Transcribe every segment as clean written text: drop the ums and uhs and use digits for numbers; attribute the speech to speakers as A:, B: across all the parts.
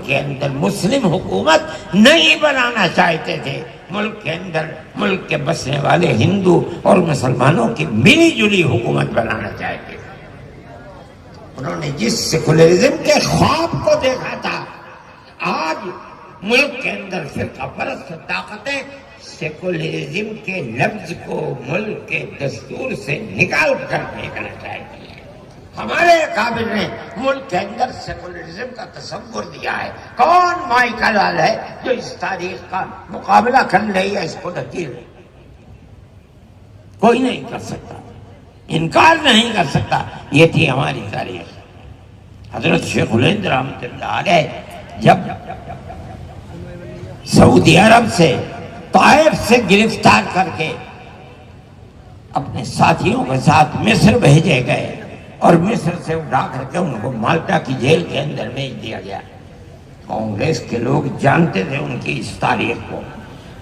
A: کے اندر مسلم حکومت نہیں بنانا چاہتے تھے، ملک کے اندر ملک کے بسنے والے ہندو اور مسلمانوں کی ملی جلی حکومت بنانا چاہتے تھے۔ انہوں نے جس سیکولرزم کے خواب کو دیکھا تھا، آج ملک کے اندر فرقہ پرست طاقتیں سیکولرزم کے لفظ کو ملک کے دستور سے نکال کر پھینکنا چاہتی ہیں۔ ہمارے اکابر نے ملک کے اندر سیکولرزم کا تصور دیا ہے۔ کون مائی کا لال ہے جو اس تاریخ کا مقابلہ کر لے یا اس کو نکیر لے؟ کوئی نہیں کر سکتا، انکار نہیں کر سکتا۔ یہ تھی ہماری تاریخ۔ حضرت شیخ الہند رحمۃ اللہ علیہ جب سعودی عرب سے طائف سے گرفتار کر کے اپنے ساتھیوں کے ساتھ مصر بھیجے گئے اور مصر سے اٹھا کر کے ان کو مالٹا کی جیل کے اندر بھیج دیا گیا، کانگریس کے لوگ جانتے تھے ان کی اس تاریخ کو۔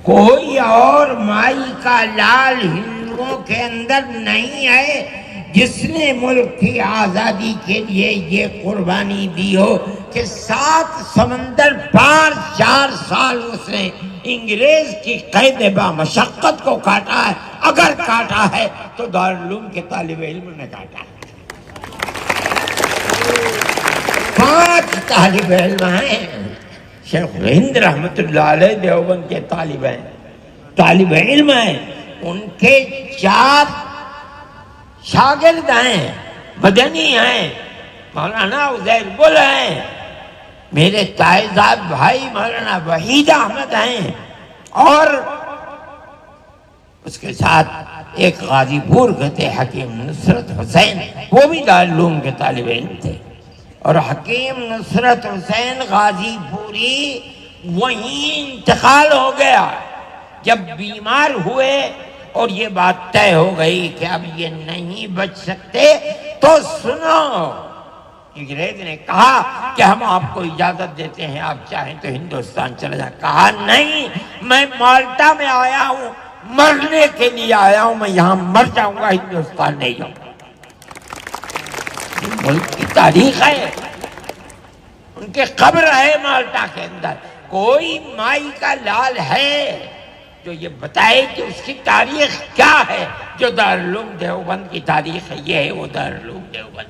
A: کوئی اور مائی کا لال ہندوؤں کے اندر نہیں ہے جس نے ملک کی آزادی کے لیے یہ قربانی دی ہو کہ 7 سمندر پار 4 سال اس نے انگریز کی قید بامشقت کو کاٹا ہے۔ اگر کاٹا ہے تو دارالعلوم کے طالب علم نے کاٹا ہے۔ 5 طالب علم ہیں، شیخ الہند رحمۃ اللہ علیہ دیوبند کے طالب علم ہیں، ان کے 4 شاگرد ہیں، مدنی ہیں، مولانا عزیر گل ہیں، میرے تائزاد بھائی مولانا وحید احمد ہیں، اور اس کے ساتھ ایک غازی پور کے تھے حکیم نصرت حسین، وہ بھی دارالعلوم کے طالب علم تھے۔ اور حکیم نصرت حسین غازی پوری وہیں انتقال ہو گیا۔ جب بیمار ہوئے اور یہ بات طے ہو گئی کہ اب یہ نہیں بچ سکتے تو سنو، انگریز نے کہا کہ ہم آپ کو اجازت دیتے ہیں، آپ چاہیں تو ہندوستان چلے جائیں۔ کہا نہیں، میں مالٹا میں آیا ہوں، مرنے کے لیے آیا ہوں، میں یہاں مر جاؤں گا، ہندوستان نہیں جاؤں گا۔ ملک کی تاریخ ہے، ان کے قبر ہے مالٹا کے اندر۔ کوئی مائی کا لال ہے جو یہ بتائے کہ اس کی تاریخ کیا ہے؟ جو دارالعلوم دیوبند کی تاریخ ہے، یہ ہے وہ دارالعلوم دیوبند۔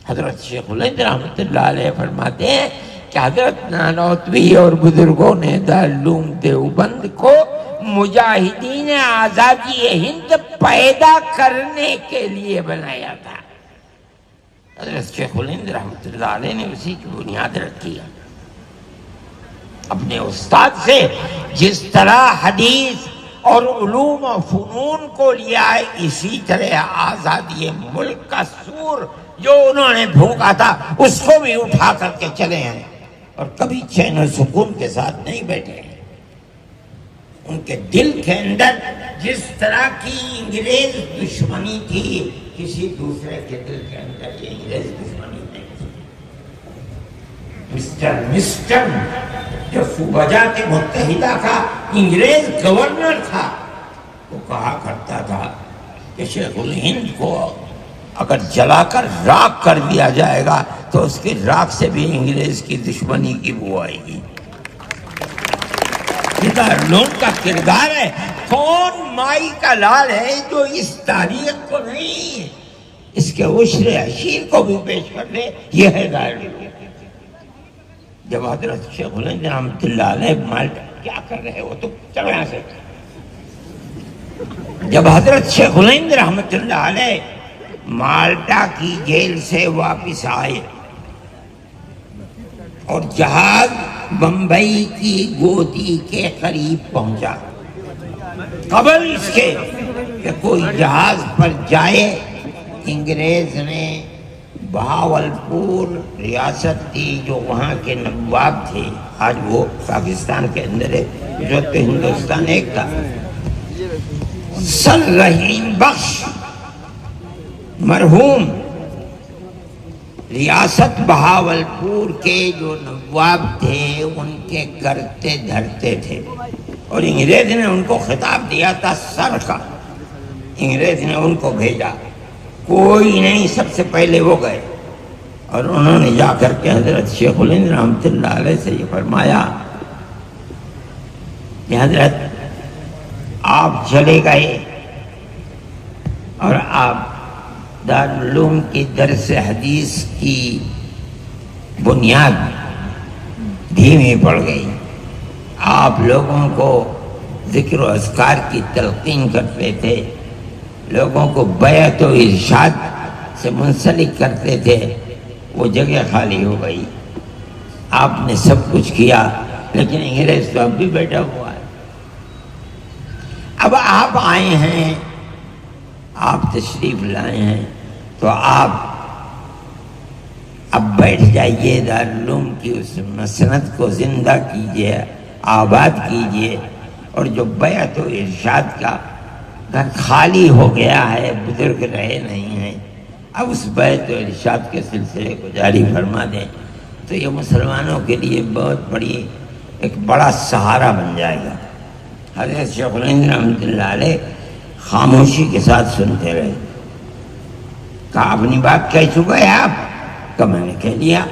A: حضرت شیخ الہند رحمۃ اللہ علیہ فرماتے ہیں کہ حضرت نانوتوی اور بزرگوں نے دارالعلوم دیوبند کو مجاہدین آزادی ہند پیدا کرنے کے لیے بنایا تھا۔ حضرت شیخ الہند رحمۃ اللہ علیہ نے اسی کی بنیاد رکھی ہے۔ اپنے استاد سے جس طرح حدیث اور علوم و فنون کو لیا ہے، اسی طرح آزادی ملک کا سور جو انہوں نے بھونکا تھا اس کو بھی اٹھا کر کے چلے ہیں، اور کبھی چین و سکون کے ساتھ نہیں بیٹھے ہیں۔ ان کے دل کے اندر جس طرح کی انگریز دشمنی تھی، کسی دوسرے کے دل کے اندر یہ انگریز دشمنی نہیں تھی۔ مسٹر مسٹن جو صوبہ جات متحدہ کا انگریز گورنر تھا، وہ کہا کرتا تھا کہ شیخ الہند کو اگر جلا کر راکھ کر دیا جائے گا تو اس کی راکھ سے بھی انگریز کی دشمنی کی بو آئے گی۔ یہ دارالعلوم کا کردار ہے۔ کون مائی کا لال ہے جو اس تاریخ کو نہیں، اس کے عشر عشیر کو بھی پیش کر دے؟ یہ ہے دارالعلوم۔ جب حضرت شیخ الہند رحمۃ اللہ علیہ مالٹا کیا کر رہے ہو تو چلو یہاں سے، جب حضرت شیخ الہند رحمۃ اللہ علیہ مالٹا کی جیل سے واپس آئے اور جہاز بمبئی کی گودی کے قریب پہنچا، قبل اس کے کہ کوئی جہاز پر جائے، انگریز نے بہاولپور ریاست تھی جو وہاں کے نواب تھے، آج وہ پاکستان کے اندر ہے، جو تو ہندوستان ایک تھا، سر رحیم بخش مرحوم ریاست بہاولپور کے جو نواب تھے ان کے کرتے دھرتے تھے، اور انگریز نے ان کو خطاب دیا تھا سر کا۔ انگریز نے ان کو بھیجا، کوئی نہیں، سب سے پہلے وہ گئے اور انہوں نے جا کر کے حضرت شیخ الہند رحمۃ اللہ علیہ سے یہ فرمایا کہ حضرت آپ چلے گئے اور آپ دارالعلوم کی درس حدیث کی بنیاد دھیمی پڑ گئی. آپ لوگوں کو ذکر و اذکار کی تلقین کرتے تھے، لوگوں کو بیعت و ارشاد سے منسلک کرتے تھے، وہ جگہ خالی ہو گئی. آپ نے سب کچھ کیا لیکن انگریز تو اب بھی بیٹھا ہوا ہے. اب آپ آئے ہیں، آپ تشریف لائے ہیں، تو آپ اب بیٹھ جائیے، دارالعلوم کی اس مسند کو زندہ کیجیے، آباد کیجیے. اور جو بیعت و ارشاد کا گھر خالی ہو گیا ہے، بزرگ رہے نہیں ہیں، اب اس بیعت و ارشاد کے سلسلے کو جاری فرما دیں تو یہ مسلمانوں کے لیے بہت بڑی ایک بڑا سہارا بن جائے گا. حضرت شیخ الہند رحمۃ اللہ علیہ خاموشی کے ساتھ سنتے رہے. کہا اپنی بات کہہ چکے ہیں آپ؟ کہ میں نے کہہ لیا.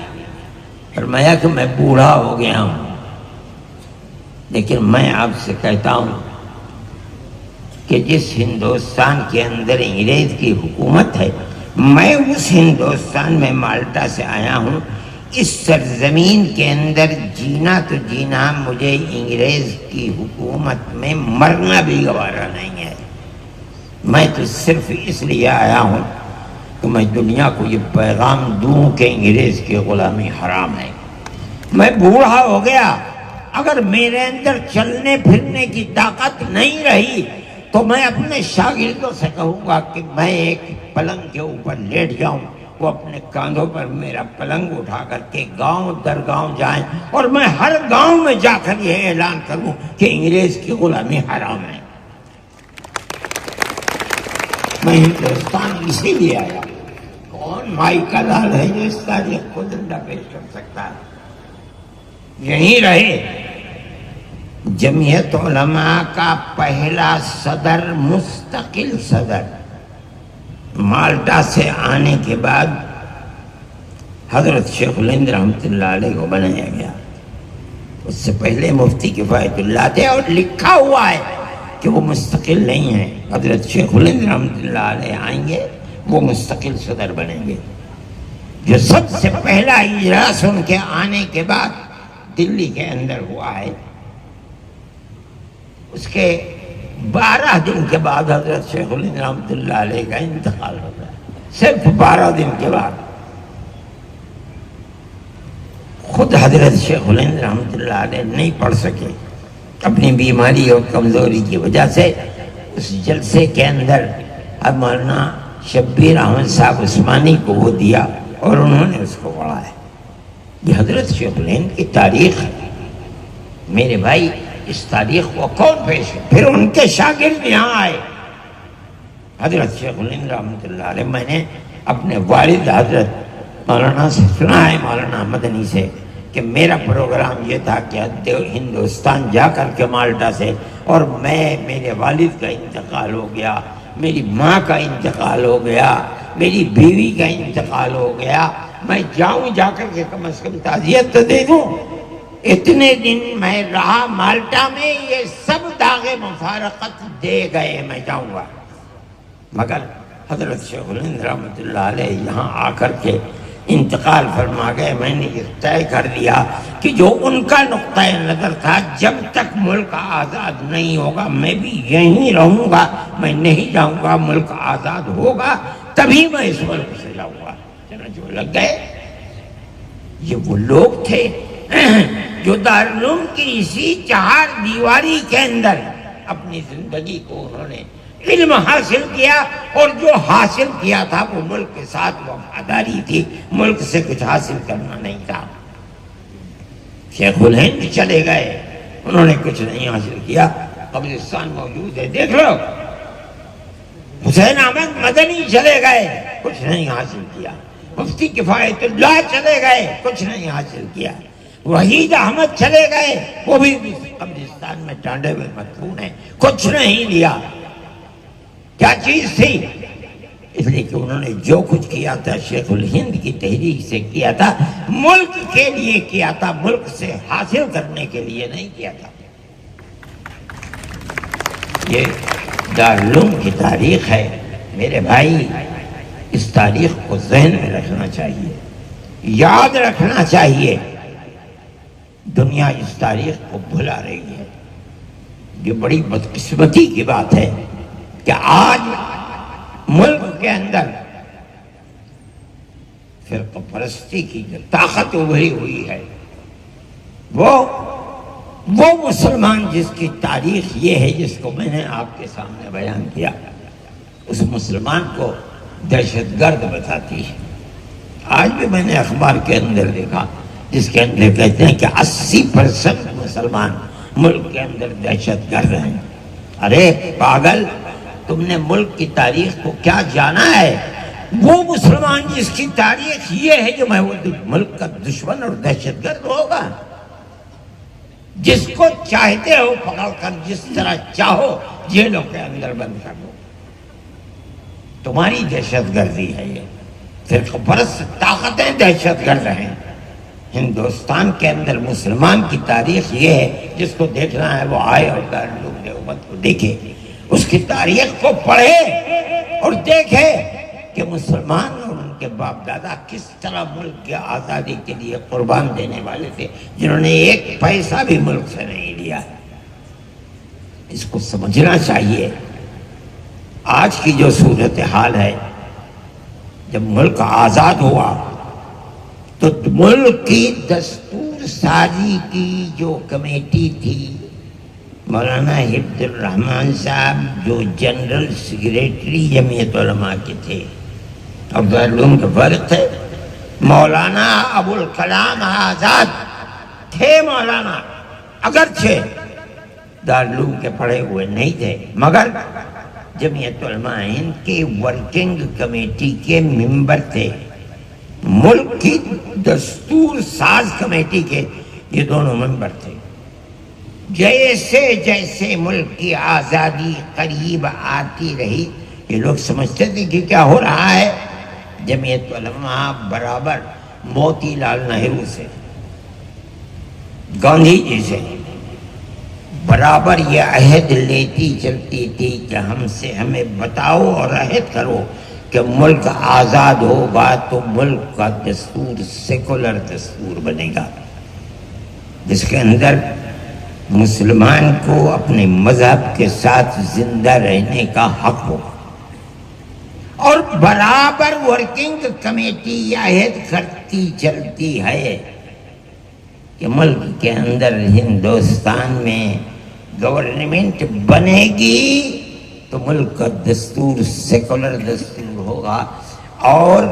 A: فرمایا کہ میں بوڑھا ہو گیا ہوں، لیکن میں آپ سے کہتا ہوں کہ جس ہندوستان کے اندر انگریز کی حکومت ہے، میں اس ہندوستان میں مالٹا سے آیا ہوں. اس سرزمین کے اندر جینا تو جینا، مجھے انگریز کی حکومت میں مرنا بھی گوارا نہیں ہے. میں تو صرف اس لیے آیا ہوں کہ میں دنیا کو یہ پیغام دوں کہ انگریز کی غلامی حرام ہے. میں بوڑھا ہو گیا، اگر میرے اندر چلنے پھرنے کی طاقت نہیں رہی تو میں اپنے شاگردوں سے کہوں گا کہ میں ایک پلنگ کے اوپر لیٹ جاؤں، وہ اپنے کاندھوں پر میرا پلنگ اٹھا کر کے گاؤں در گاؤں جائیں اور میں ہر گاؤں میں جا کر یہ اعلان کروں کہ انگریز کی غلامی حرام ہے. میں ہندوستان اسی لیے آیا. کون مائی کا لال ہے جو اس تاریخ کو زندہ پیش کر سکتا ہے؟ یہیں رہے. جمعیت علماء کا پہلا صدر، مستقل صدر، مالٹا سے آنے کے بعد حضرت شیخ الہند رحمۃ اللہ علیہ کو بنایا گیا. اس سے پہلے مفتی کفایت اللہ تھے اور لکھا ہوا ہے کہ وہ مستقل نہیں ہیں. حضرت شیخ الہند رحمۃ اللہ علیہ آئیں گے، وہ مستقل صدر بنیں گے. جو سب سے پہلا اجلاس ان کے آنے کے بعد دلی کے اندر ہوا ہے، اس کے 12 دن کے بعد حضرت شیخ الہند رحمۃ اللہ علیہ کا انتقال ہو گیا. صرف 12 دن کے بعد. خود حضرت شیخ الہند رحمۃ اللہ علیہ نہیں پڑھ سکے اپنی بیماری اور کمزوری کی وجہ سے. اس جلسے کے اندر اب مولانا شبیر احمد صاحب عثمانی کو وہ دیا اور انہوں نے اس کو پڑھا ہے. یہ حضرت شیخ الہند کی تاریخ ہے. میرے بھائی، اس تاریخ کو کون پیش ہے؟ پھر ان کے شاگرد یہاں آئے. حضرت شیخ الہند رحمۃ اللہ علیہ، میں نے اپنے والد حضرت مولانا سے سنا ہے، مولانا مدنی سے، کہ میرا پروگرام یہ تھا کہ ہندوستان جا کر کے مالٹا سے، اور میرے والد کا انتقال ہو گیا، میری ماں کا انتقال ہو گیا، میری بیوی کا انتقال ہو گیا، میں جاؤں جا کر کے کم از کم تعزیت تو دے دوں. اتنے دن میں رہا مالٹا میں، یہ سب داغ مفارقت دے گئے، میں جاؤں گا. مگر حضرت شیخ الہند رحمۃ اللہ علیہ یہاں آ کر کے انتقال فرما گئے. میں نے یہ طے کر دیا کہ جو ان کا نقطۂ نظر تھا، جب تک ملک آزاد نہیں ہوگا میں بھی یہیں رہوں گا، میں نہیں جاؤں گا. ملک آزاد ہوگا تبھی میں اس ملک سے جاؤں گا. جو لگ گئے، یہ وہ لوگ تھے جو دارالعلوم کی اسی 4 دیواری کے اندر اپنی زندگی کو انہوں نے علم حاصل کیا، اور جو حاصل کیا تھا وہ ملک کے ساتھ وفاداری تھی، ملک سے کچھ حاصل کرنا نہیں تھا. شیخ الہند چلے گئے، انہوں نے کچھ نہیں حاصل کیا. قبرستان موجود ہے، دیکھ لو. حسین احمد مدنی چلے گئے، کچھ نہیں حاصل کیا. مفتی کفایت اللہ چلے گئے، کچھ نہیں حاصل کیا. وحید احمد چلے گئے، وہ بھی قبرستان میں ٹانڈے میں مدفون ہیں، کچھ نہیں لیا. کیا چیز تھی؟ اس لیے کہ انہوں نے جو کچھ کیا تھا شیخ الہند کی تحریک سے کیا تھا، ملک کے لیے کیا تھا، ملک سے حاصل کرنے کے لیے نہیں کیا تھا۔ یہ دارالعلوم کی تاریخ ہے میرے بھائی، اس تاریخ کو ذہن میں رکھنا چاہیے، یاد رکھنا چاہیے۔ دنیا اس تاریخ کو بھلا رہی ہے۔ یہ بڑی بدقسمتی کی بات ہے کہ آج ملک کے اندر فرقہ پرستی کی جو طاقت ابھری ہوئی ہے، وہ مسلمان جس کی تاریخ یہ ہے جس کو میں نے آپ کے سامنے بیان کیا، اس مسلمان کو دہشت گرد بتاتی ہے۔ آج بھی میں نے اخبار کے اندر دیکھا جس کے اندر کہتے ہیں کہ 80% مسلمان ملک کے اندر دہشت گرد ہیں۔ ارے پاگل، تم نے ملک کی تاریخ کو کیا جانا ہے؟ وہ مسلمان جس کی تاریخ یہ ہے جو میں وہ ملک کا دشمن اور دہشت گرد ہوگا؟ جس کو چاہتے ہو پکڑ کر جس طرح چاہو جیلوں کے اندر بند کر دو، تمہاری دہشت گردی ہے یہ۔ فرقہ پرست طاقتیں دہشت گرد ہیں۔ ہندوستان کے اندر مسلمان کی تاریخ یہ ہے، جس کو دیکھنا ہے وہ آئے اور دارالعلوم دیوبند کو دیکھے، اس کی تاریخ کو پڑھے اور دیکھے کہ مسلمان اور ان کے باپ دادا کس طرح ملک کی آزادی کے لیے قربان دینے والے تھے، جنہوں نے ایک پیسہ بھی ملک سے نہیں لیا۔ اس کو سمجھنا چاہیے۔ آج کی جو صورتحال ہے، جب ملک آزاد ہوا تو ملک کی دستور سازی کی جو کمیٹی تھی، مولانا حفظ الرحمان صاحب جو جنرل سیکریٹری جمعیت علماء کے تھے اور دارالعلوم کے فرق تھے، مولانا ابو الکلام آزاد تھے۔ مولانا اگرچہ دارالعلوم کے پڑھے ہوئے نہیں تھے، مگر جمعیت علماء ہند کے ورکنگ کمیٹی کے ممبر تھے۔ ملک کی دستور ساز کمیٹی کے یہ دونوں ممبر تھے۔ جیسے جیسے ملک کی آزادی قریب آتی رہی، یہ لوگ سمجھتے تھے کہ کیا ہو رہا ہے۔ جمعیت علماء برابر موتی لال نہرو سے، گاندھی جی سے برابر یہ عہد لیتی چلتی تھی کہ ہمیں بتاؤ اور عہد کرو کہ ملک آزاد ہوگا تو ملک کا دستور سیکولر دستور بنے گا، جس کے اندر مسلمان کو اپنے مذہب کے ساتھ زندہ رہنے کا حق ہو۔ اور برابر ورکنگ کمیٹی یہ عہد کرتی چلتی ہے کہ ملک کے اندر ہندوستان میں گورنمنٹ بنے گی تو ملک کا دستور سیکولر دستور ہوگا، اور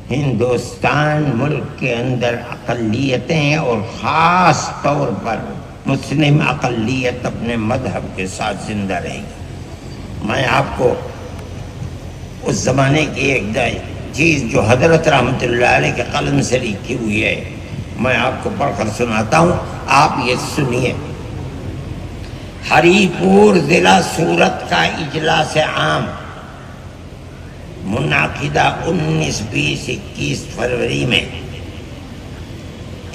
A: ہندوستان ملک کے اندر اقلیتیں اور خاص طور پر مسلم اقلیت اپنے مذہب کے ساتھ زندہ رہے گی۔ میں آپ کو اس زمانے کی ایک چیز جو حضرت رحمۃ اللہ علیہ کے قلم سے لکھی ہوئی ہے، میں آپ کو پڑھ کر سناتا ہوں، آپ یہ سنیے۔ ہری پور ضلع سورت کا اجلاس عام منعقدہ 19، 20، 21 فروری میں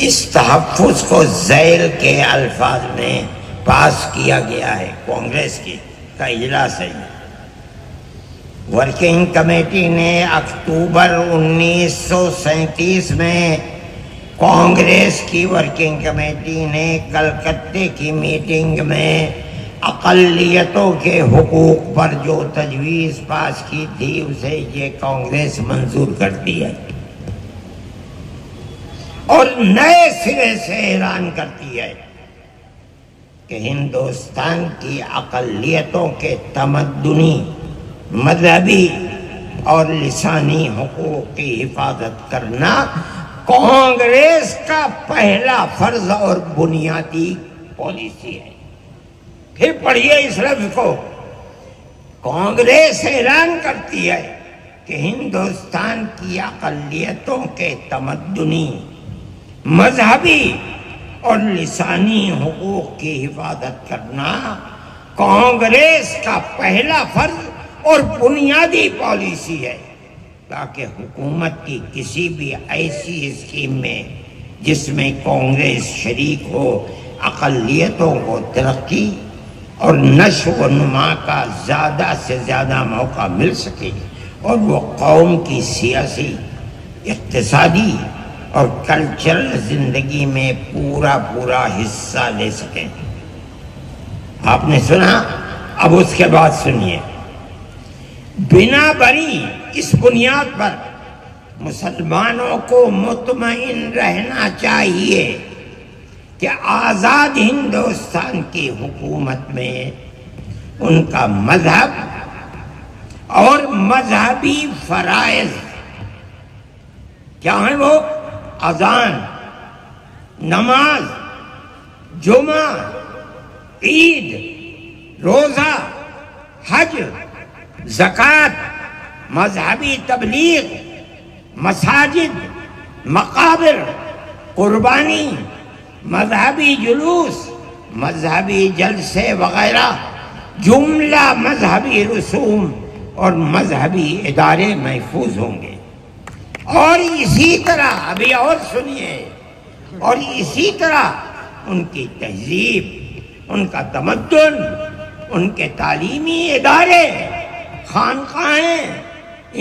A: اس تحفظ کو ذیل کے الفاظ میں پاس کیا گیا ہے۔ کانگریس کا اجلاس ہے۔ ورکنگ کمیٹی نے اکتوبر 1937 میں، کانگریس کی ورکنگ کمیٹی نے کلکتے کی میٹنگ میں اقلیتوں کے حقوق پر جو تجویز پاس کی تھی اسے یہ کانگریس منظور کرتی ہے اور نئے سرے سے اعلان کرتی ہے کہ ہندوستان کی اقلیتوں کے تمدنی، مذہبی اور لسانی حقوق کی حفاظت کرنا کانگریس کا پہلا فرض اور بنیادی پالیسی ہے۔ پھر پڑھیے اس لفظ کو، کانگریس اعلان کرتی ہے کہ ہندوستان کی اقلیتوں کے تمدنی، مذہبی اور لسانی حقوق کی حفاظت کرنا کانگریس کا پہلا فرض اور بنیادی پالیسی ہے تاکہ حکومت کی کسی بھی ایسی اسکیم میں جس میں کانگریس شریک ہو اقلیتوں کو ترقی اور نشو و نما کا زیادہ سے زیادہ موقع مل سکے اور وہ قوم کی سیاسی، اقتصادی اور کلچرل زندگی میں پورا حصہ لے سکیں۔ آپ نے سنا، اب اس کے بعد سنیے۔ بنا بری اس بنیاد پر مسلمانوں کو مطمئن رہنا چاہیے کہ آزاد ہندوستان کی حکومت میں ان کا مذہب اور مذہبی فرائض کیا ہیں؟ وہ اذان، نماز، جمعہ، عید، روزہ، حج، زکوٰۃ، مذہبی تبلیغ، مساجد، مقابر، قربانی، مذہبی جلوس، مذہبی جلسے وغیرہ، جملہ مذہبی رسوم اور مذہبی ادارے محفوظ ہوں گے۔ اور اسی طرح ابھی اور سنیے، اور اسی طرح ان کی تہذیب، ان کا تمدن، ان کے تعلیمی ادارے، خانقاہیں،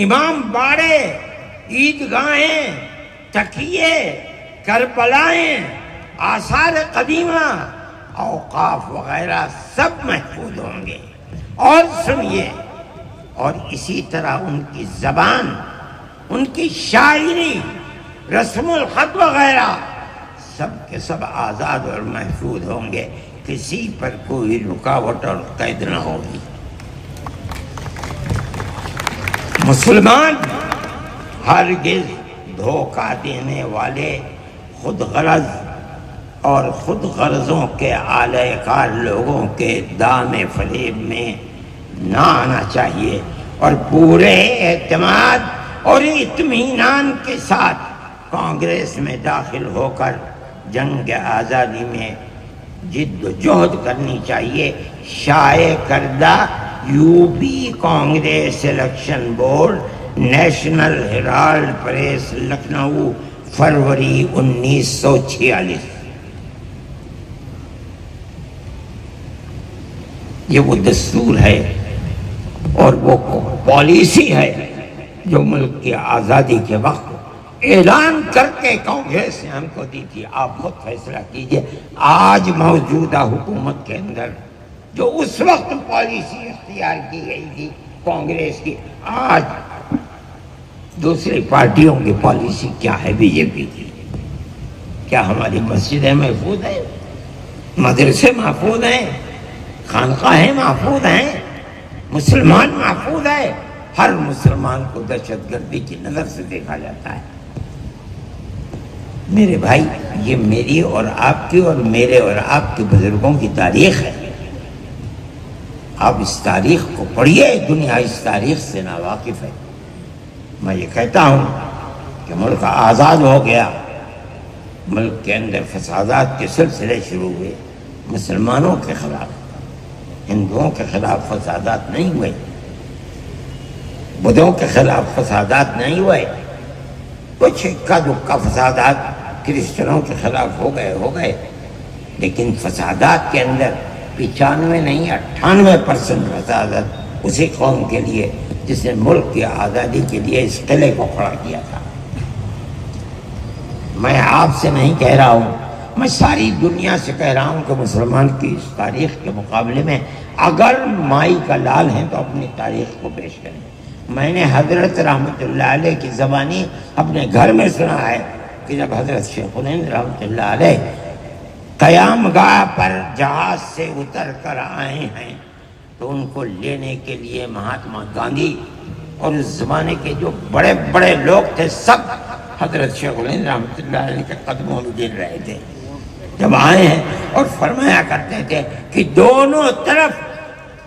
A: امام باڑے، عیدگاہیں، تکیے، کربلائیں، آثار قدیمہ، اوقاف وغیرہ سب محفوظ ہوں گے۔ اور سنیے، اور اسی طرح ان کی زبان، ان کی شاعری، رسم الخط وغیرہ سب کے سب آزاد اور محفوظ ہوں گے، کسی پر کوئی رکاوٹ اور قید نہ ہوگی۔ مسلمان ہرگز دھوکہ دینے والے خود غرض اور خود غرضوں کے اعلی کار لوگوں کے دام فریب میں نہ آنا چاہیے، اور پورے اعتماد اور اطمینان کے ساتھ کانگریس میں داخل ہو کر جنگ آزادی میں جد و جہد کرنی چاہیے۔ شائع کردہ U P Congress Election Board, National Herald Press, Lucknow, فروری 1946۔ یہ وہ دستور ہے اور وہ پالیسی ہے جو ملک کی آزادی کے وقت اعلان کر کے کانگریس نے ہم کو دی تھی۔ آپ خود فیصلہ کیجئے، آج موجودہ حکومت کے اندر جو اس وقت پالیسی اختیار کی گئی تھی کانگریس کی، آج دوسری پارٹیوں کی پالیسی کیا ہے بی جے پی کی؟ کیا ہماری مسجدیں محفوظ ہیں؟ مدرسے محفوظ ہیں؟ خانقاہیں محفوظ ہیں؟ مسلمان محفوظ ہے؟ ہر مسلمان کو دہشت گردی کی نظر سے دیکھا جاتا ہے۔ میرے بھائی، یہ میری اور آپ کی اور میرے اور آپ کے بزرگوں کی تاریخ ہے۔ آپ اس تاریخ کو پڑھیے، دنیا اس تاریخ سے ناواقف ہے۔ میں یہ کہتا ہوں کہ ملک آزاد ہو گیا، ملک کے اندر فسادات کے سلسلے شروع ہوئے، مسلمانوں کے خلاف، ہندوؤں کے خلاف فسادات نہیں ہوئے، بدھوں کے خلاف فسادات نہیں ہوئے، کچھ اکا دکا فسادات کرسچنوں کے خلاف ہو گئے، لیکن فسادات کے اندر 95 نہیں 98% فسادات اسی قوم کے لیے جس نے ملک کی آزادی کے لیے اس قلعے کو کھڑا کیا تھا۔ میں آپ سے نہیں کہہ رہا ہوں، میں ساری دنیا سے کہہ رہا ہوں کہ مسلمان کی اس تاریخ کے مقابلے میں اگر مائی کا لال ہیں تو اپنی تاریخ کو پیش کریں۔ میں نے حضرت رحمت اللہ علیہ کی زبانی اپنے گھر میں سنا ہے کہ جب حضرت شیخ الہند رحمت اللہ علیہ قیام گاہ پر جہاز سے اتر کر آئے ہیں تو ان کو لینے کے لیے مہاتما گاندھی اور اس زمانے کے جو بڑے بڑے لوگ تھے سب حضرت شیخ الہند رحمت اللہ علیہ کے قدموں میں گر رہے تھے۔ جب آئے ہیں اور فرمایا کرتے تھے کہ دونوں طرف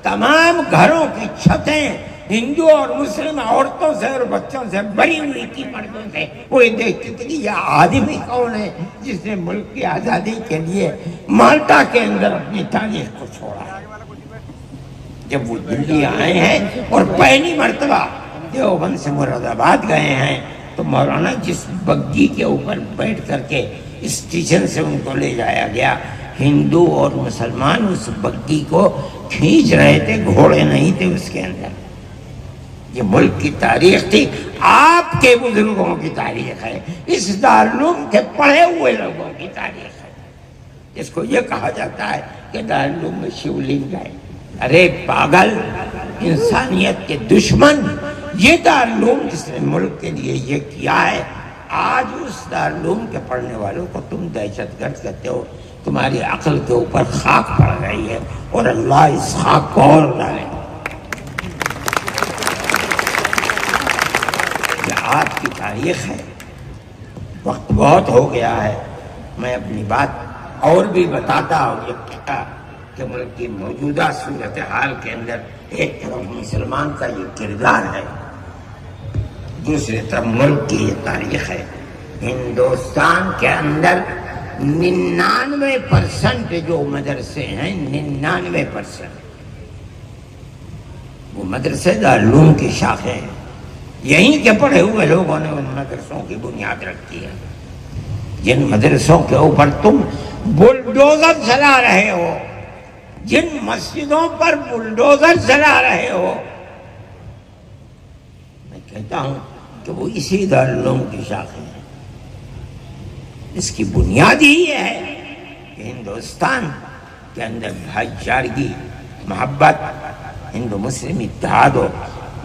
A: تمام گھروں کی چھتیں ہندو اور مسلم عورتوں سے اور بچوں سے بھری ہوئی تھی، مردوں سے۔ وہ یہ دیکھتے تھے کہ یہ آدمی کون ہے جس نے ملک کی آزادی کے لیے مالٹا کے اندر اپنی تاریخ کو چھوڑا۔ جب وہ دلی آئے ہیں اور پہلی مرتبہ دیوبند سے مراد آباد گئے ہیں تو مولانا جس بگی کے اوپر بیٹھ کر کے اسٹیشن سے ان کو لے جایا گیا، ہندو اور مسلمان اس بگی کو کھینچ رہے تھے، گھوڑے نہیں تھے اس کے اندر۔ یہ ملک کی تاریخ تھی، آپ کے بزرگوں کی تاریخ ہے، اس دارالعلوم کے پڑھے ہوئے لوگوں کی تاریخ ہے، جس کو یہ کہا جاتا ہے کہ دارالعلوم میں شیو لنگ ہے۔ ارے پاگل، انسانیت کے دشمن، یہ دارالعلوم جس نے ملک کے لیے یہ کیا ہے، آج اس دارالعلوم کے پڑھنے والوں کو تم دہشت گرد کہتے ہو۔ تمہاری عقل کے اوپر خاک پڑ رہی ہے اور اللہ اس خاک کو اور ڈالے۔ یہ آپ کی تاریخ ہے۔ وقت بہت ہو گیا ہے، میں اپنی بات اور بھی بتاتا ہوں۔ یہ کہتا کہ ملک کی موجودہ صورتحال کے اندر ایک طرف مسلمان کا یہ کردار ہے، دوسری طرف ملک کی یہ تاریخ ہے۔ ہندوستان کے اندر 99% جو مدرسے ہیں، 99% وہ مدرسے دارالعلوم کی شاخیں ہیں۔ یہیں کے پڑھے ہوئے لوگوں نے ان مدرسوں کی بنیاد رکھی ہے، جن مدرسوں کے اوپر تم بلڈوزر چلا رہے ہو، جن مسجدوں پر بلڈوزر چلا رہے ہو، میں کہتا ہوں کہ وہ اسی دارالعلوم کی شاخیں ہیں۔ اس کی بنیاد ہی یہ ہے کہ ہندوستان کے اندر بھائی چارگی، محبت، ہندو مسلم اتحاد ہو۔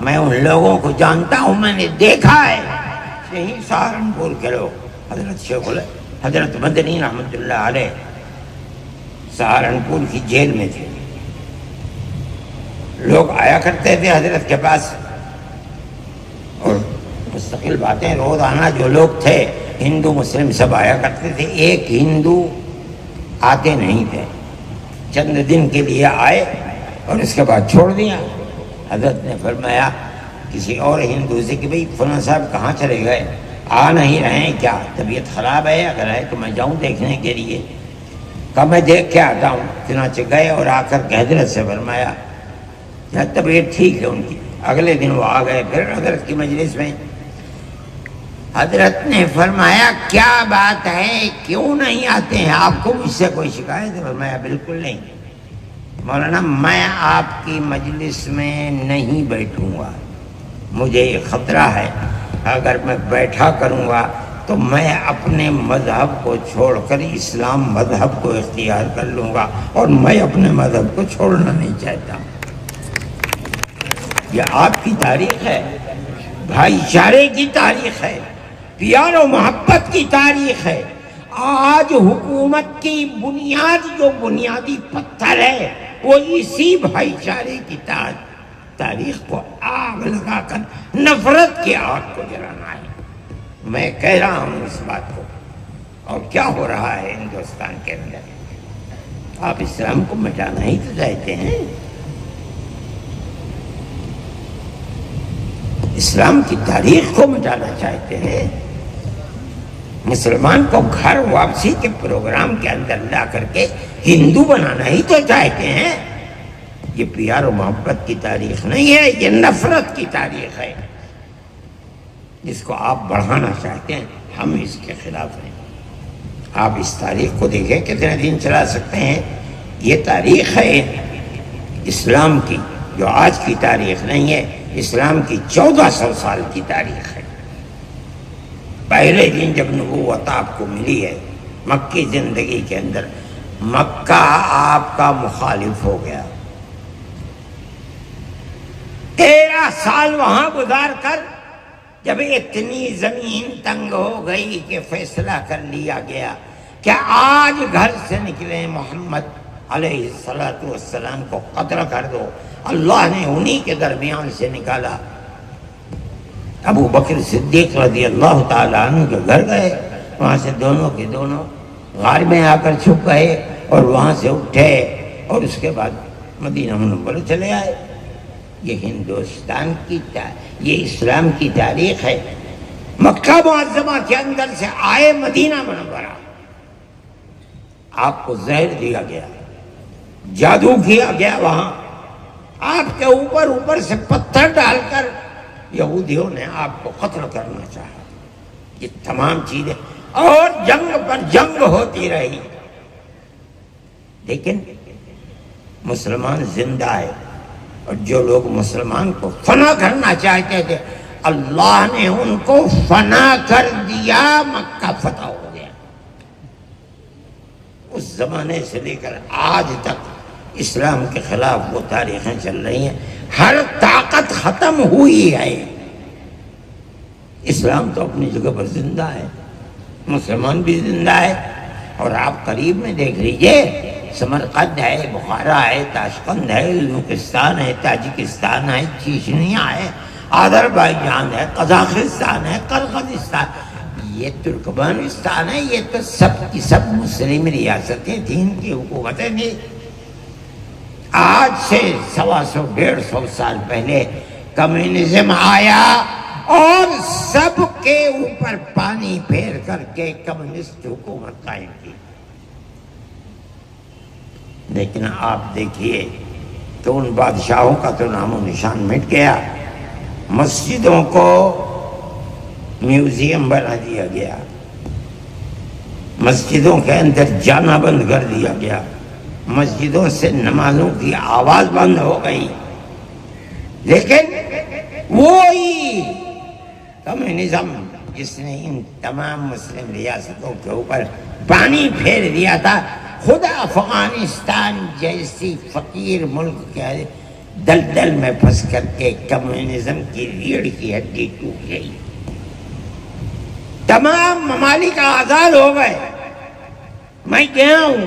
A: میں ان لوگوں کو جانتا ہوں، میں نے دیکھا ہے، یہی سہارنپور کے لوگ، حضرت مدنی رحمۃ اللہ علیہ سہارنپور کی جیل میں تھے، لوگ آیا کرتے تھے حضرت کے پاس اور مستقل باتیں، روزانہ جو لوگ تھے ہندو مسلم سب آیا کرتے تھے، ایک ہندو آتے نہیں تھے، چند دن کے لیے آئے اور اس کے بعد چھوڑ دیا۔ حضرت نے فرمایا کسی اور ہندو سے کہ بھئی فلاں صاحب کہاں چلے گئے، آ نہیں رہے ہیں کیا، طبیعت خراب ہے، اگر ہے تو میں جاؤں دیکھنے کے لیے؟ کہا میں دیکھ کے آتا ہوں۔ چنانچہ گئے اور آ کر کے حضرت سے فرمایا طبیعت ٹھیک ہے ان کی۔ اگلے دن وہ آ گئے پھر حضرت کی مجلس میں۔ حضرت نے فرمایا کیا بات ہے، کیوں نہیں آتے ہیں، آپ کو مجھ سے کوئی شکایت ہے؟ فرمایا بالکل نہیں مولانا، میں آپ کی مجلس میں نہیں بیٹھوں گا، مجھے یہ خطرہ ہے اگر میں بیٹھا کروں گا تو میں اپنے مذہب کو چھوڑ کر اسلام مذہب کو اختیار کر لوں گا، اور میں اپنے مذہب کو چھوڑنا نہیں چاہتا۔ یہ آپ کی تاریخ ہے، بھائی چارے کی تاریخ ہے، پیار و محبت کی تاریخ ہے۔ آج حکومت کی بنیاد جو بنیادی پتھر ہے وہ اسی بھائی چارے کی تاریخ کو آگ لگا کر نفرت کی آگ کو جلانا ہے۔ میں کہہ رہا ہوں اس بات کو، اور کیا ہو رہا ہے ہندوستان کے اندر؟ آپ اسلام کو مٹانا ہی تو چاہتے ہیں، اسلام کی تاریخ کو مٹانا چاہتے ہیں، مسلمان کو گھر واپسی کے پروگرام کے اندر لا کر کے ہندو بنانا ہی تو چاہتے ہیں۔ یہ پیار و محبت کی تاریخ نہیں ہے، یہ نفرت کی تاریخ ہے جس کو آپ بڑھانا چاہتے ہیں۔ ہم اس کے خلاف ہیں۔ آپ اس تاریخ کو دیکھیں کتنے دن چلا سکتے ہیں۔ یہ تاریخ ہے اسلام کی، جو آج کی تاریخ نہیں ہے، اسلام کی 1400 سال کی تاریخ ہے۔ پہلے دن جب نبوت آپ کو ملی ہے مکی زندگی کے اندر، مکہ آپ کا مخالف ہو گیا۔ 13 سال وہاں گزار کر جب اتنی زمین تنگ ہو گئی کہ فیصلہ کر لیا گیا کہ آج گھر سے نکلے محمد علیہ السلام کو قتل کر دو، اللہ نے انہی کے درمیان سے نکالا۔ ابو بکر صدیق رضی اللہ تعالیٰ عنہ کے گھر گئے، وہاں سے دونوں کے دونوں غار میں آ کر چھپ گئے اور وہاں سے اٹھے اور اس کے بعد مدینہ منورہ چلے آئے۔ یہ ہندوستان کی یہ اسلام کی تاریخ ہے۔ مکہ معظمہ کے اندر سے آئے مدینہ منورہ، آپ کو زہر دیا گیا، جادو کیا گیا، وہاں آپ کے اوپر سے پتھر ڈال کر یہودیوں نے آپ کو قتل کرنا چاہا. یہ تمام چیزیں اور جنگ پر جنگ ہوتی رہی، لیکن مسلمان زندہ ہے. اور جو لوگ مسلمان کو فنا کرنا چاہتے تھے اللہ نے ان کو فنا کر دیا. مکہ فتح ہو گیا. اس زمانے سے لے کر آج تک اسلام کے خلاف وہ تاریخیں چل رہی ہیں. ہر طاقت ختم ہوئی ہے. اسلام تو اپنی جگہ پر زندہ ہے، مسلمان بھی زندہ ہے. اور آپ قریب میں دیکھ لیجئے، سمرقند ہے، بخارا ہے، تاشقند ہے، ازبکستان ہے، تاجکستان ہے، چیچنیا ہے، آذربائیجان ہے، قزاقستان ہے، قرقیزستان، یہ ترکمانستان ہے. یہ تو سب کی سب مسلم ریاستیں تھیں، ان کی حکومتیں تھیں. آج سے 125-150 سال پہلے کمیونزم آیا اور سب کے اوپر پانی پھیر کر کے کمیونسٹ حکومت قائم کی. لیکن آپ دیکھیے کہ ان بادشاہوں کا تو نام و نشان مٹ گیا. مسجدوں کو میوزیم بنا دیا گیا، مسجدوں کے اندر جانا بند کر دیا گیا، مسجدوں سے نمازوں کی آواز بند ہو گئی. لیکن وہی کمیونزم جس نے ان تمام مسلم ریاستوں کے اوپر پانی پھیر دیا تھا، خود افغانستان جیسی فقیر ملک کے دلدل میں پھنس کر کے کمیونزم کی ریڑھ کی ہڈی ٹوٹ گئی. تمام ممالک آزاد ہو گئے. میں گیا ہوں،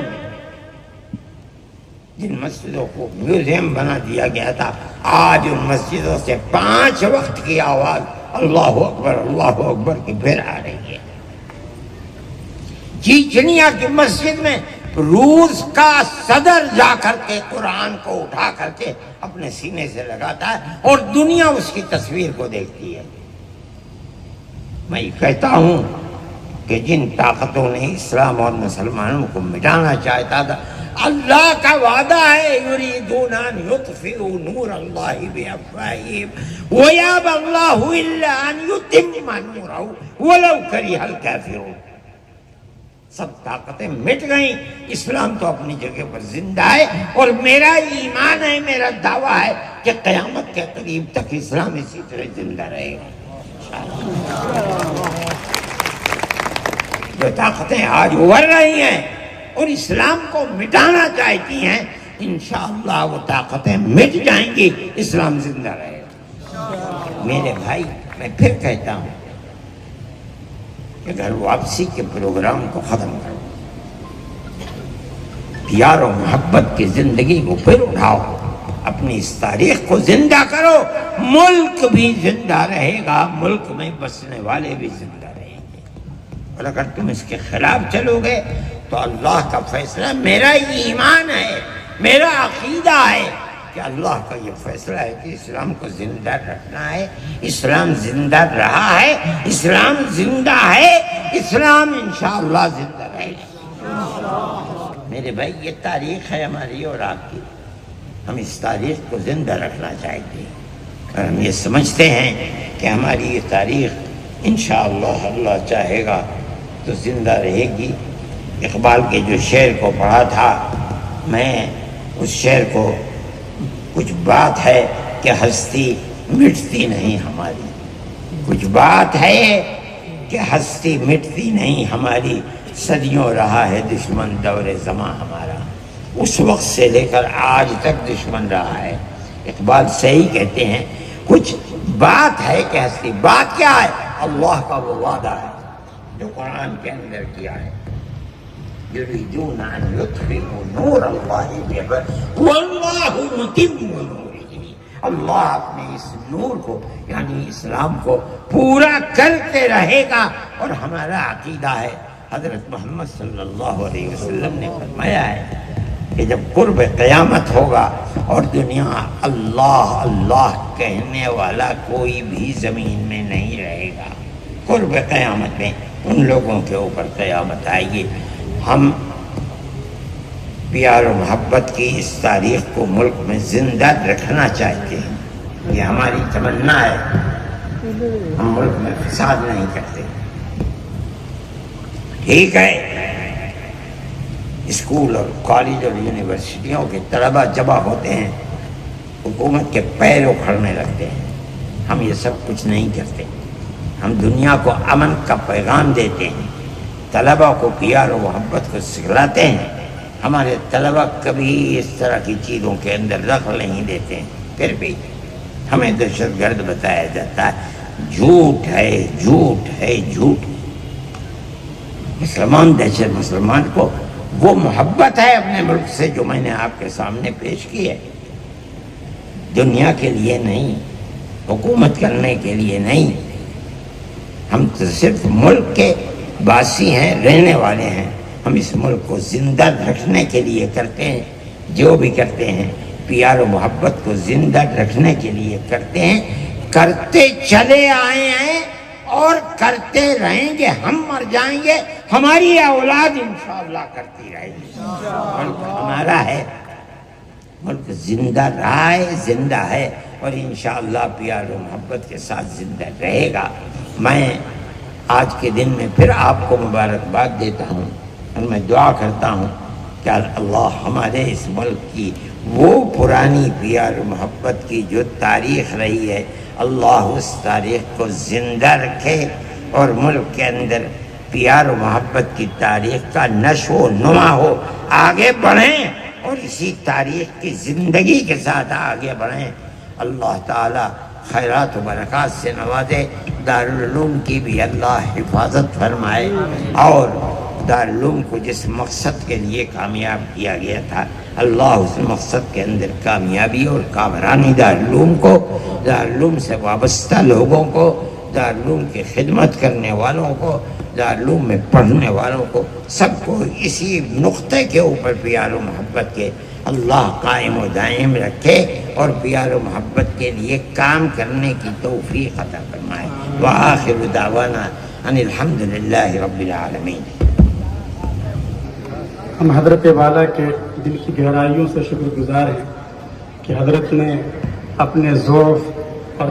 A: جن مسجدوں کو میوزیم بنا دیا گیا تھا آج ان مسجدوں سے 5 وقت کی آواز اللہ اکبر کی پھر آ رہی ہے. چیچنیا کی مسجد میں روس کا صدر جا کر کے قرآن کو اٹھا کر کے اپنے سینے سے لگاتا ہے اور دنیا اس کی تصویر کو دیکھتی ہے. میں کہتا ہوں کہ جن طاقتوں نے اسلام اور مسلمانوں کو مٹانا چاہتا تھا، اللہ کا وعدہ ہے یریدون ان یطفئوا نور اللہ بافواہہم ویابی اللہ الا ان یتم نورہ ولو کرہ الکافرون. سب طاقتیں مٹ گئیں، اسلام تو اپنی جگہ پر زندہ ہے. اور میرا ایمان ہے، میرا دعویٰ ہے کہ قیامت کے قریب تک اسلام اسی طرح زندہ رہے گا. جو طاقتیں آج ابھر رہی ہیں اور اسلام کو مٹانا چاہتی ہیں، انشاءاللہ وہ طاقتیں مٹ جائیں گی، اسلام زندہ رہے گا. میرے بھائی، میں پھر کہتا ہوں کہ گھر واپسی کے پروگرام کو ختم کرو، پیار و محبت کی زندگی کو پھر اٹھاؤ، اپنی اس تاریخ کو زندہ کرو. ملک بھی زندہ رہے گا، ملک میں بسنے والے بھی زندہ رہیں گے. اور اگر تم اس کے خلاف چلو گے تو اللہ کا فیصلہ، میرا ایمان ہے، میرا عقیدہ ہے کہ اللہ کا یہ فیصلہ ہے کہ اسلام کو زندہ رکھنا ہے. اسلام زندہ رہا ہے، اسلام زندہ ہے، اسلام انشاءاللہ زندہ رہے گا. میرے بھائی، یہ تاریخ ہے ہماری اور آپ کی. ہم اس تاریخ کو زندہ رکھنا چاہتے ہیں اور ہم یہ سمجھتے ہیں کہ ہماری یہ تاریخ انشاءاللہ اللہ چاہے گا تو زندہ رہے گی. اقبال کے جو شعر کو پڑھا تھا میں، اس شعر کو کچھ بات ہے کہ ہستی مٹتی نہیں ہماری، کچھ بات ہے کہ ہستی مٹتی نہیں ہماری، صدیوں رہا ہے دشمن دور زماں ہمارا. اس وقت سے لے کر آج تک دشمن رہا ہے. اقبال صحیح کہتے ہیں، کچھ بات ہے کہ ہستی. بات کیا ہے؟ اللہ کا وہ وعدہ ہے جو قرآن کے اندر کیا ہے، یریدون ان یطفئوا نور اللہ بافواہہم واللہ متم نورہ. اللہ اپنے اس نور کو یعنی اسلام کو پورا کرتے رہے گا. اور ہمارا عقیدہ ہے، حضرت محمد صلی اللہ علیہ وسلم نے فرمایا ہے کہ جب قرب قیامت ہوگا اور دنیا اللہ اللہ کہنے والا کوئی بھی زمین میں نہیں رہے گا، قرب قیامت میں ان لوگوں کے اوپر قیامت آئے گی. ہم پیار و محبت کی اس تاریخ کو ملک میں زندہ رکھنا چاہتے ہیں. یہ ہماری تمنا ہے. ہم ملک میں فساد نہیں کرتے. ٹھیک ہے، اسکول اور کالج اور یونیورسٹیوں کے طلبہ جمع ہوتے ہیں، حکومت کے پیر اکھڑنے لگتے ہیں. ہم یہ سب کچھ نہیں کرتے. ہم دنیا کو امن کا پیغام دیتے ہیں، طلبہ کو پیار و محبت کو سکھلاتے ہیں. ہمارے طلبہ کبھی اس طرح کی چیزوں کے اندر دخل نہیں دیتے ہیں. پھر بھی ہمیں دہشت گرد بتایا جاتا ہے. جھوٹ ہے، جھوٹ ہے، جھوٹ. مسلمان دہشت مسلمان کو وہ محبت ہے اپنے ملک سے جو میں نے آپ کے سامنے پیش کی ہے. دنیا کے لیے نہیں، حکومت کرنے کے لیے نہیں. ہم تو صرف ملک کے باسی ہیں، رہنے والے ہیں. ہم اس ملک کو زندہ رکھنے کے لیے کرتے ہیں. جو بھی کرتے ہیں پیار و محبت کو زندہ رکھنے کے لیے کرتے ہیں. کرتے چلے آئے ہیں اور کرتے رہیں گے. ہم مر جائیں گے، ہماری اولاد انشاءاللہ کرتی رہے گی. ملک ہمارا ہے، ملک زندہ رہا ہے، زندہ ہے، اور انشاءاللہ پیار و محبت کے ساتھ زندہ رہے گا. میں آج کے دن میں پھر آپ کو مبارکباد دیتا ہوں اور میں دعا کرتا ہوں کہ اللہ ہمارے اس ملک کی وہ پرانی پیار و محبت کی جو تاریخ رہی ہے، اللہ اس تاریخ کو زندہ رکھے اور ملک کے اندر پیار و محبت کی تاریخ کا نشو و نما ہو. آگے بڑھیں اور اسی تاریخ کی زندگی کے ساتھ آگے بڑھیں. اللہ تعالی خیرات و برکات سے نوازے. دارالعلوم کی بھی اللہ حفاظت فرمائے، اور دارالعلوم کو جس مقصد کے لیے کامیاب کیا گیا تھا، اللہ اس مقصد کے اندر کامیابی اور کامرانی دارالعلوم کو، دارالعلوم سے وابستہ لوگوں کو، دارالعلوم کی خدمت کرنے والوں کو، دارالعلوم میں پڑھنے والوں کو، سب کو اسی نقطے کے اوپر پیار و محبت کے اللہ قائم و دائم رکھے اور پیار و محبت کے لیے کام کرنے کی توفیق عطا فرمائے. وآخر دعوانا ان الحمدللہ رب العالمین.
B: ہم حضرت والا کے دل کی گہرائیوں سے شکر گزار ہیں کہ حضرت نے اپنے ذوق اور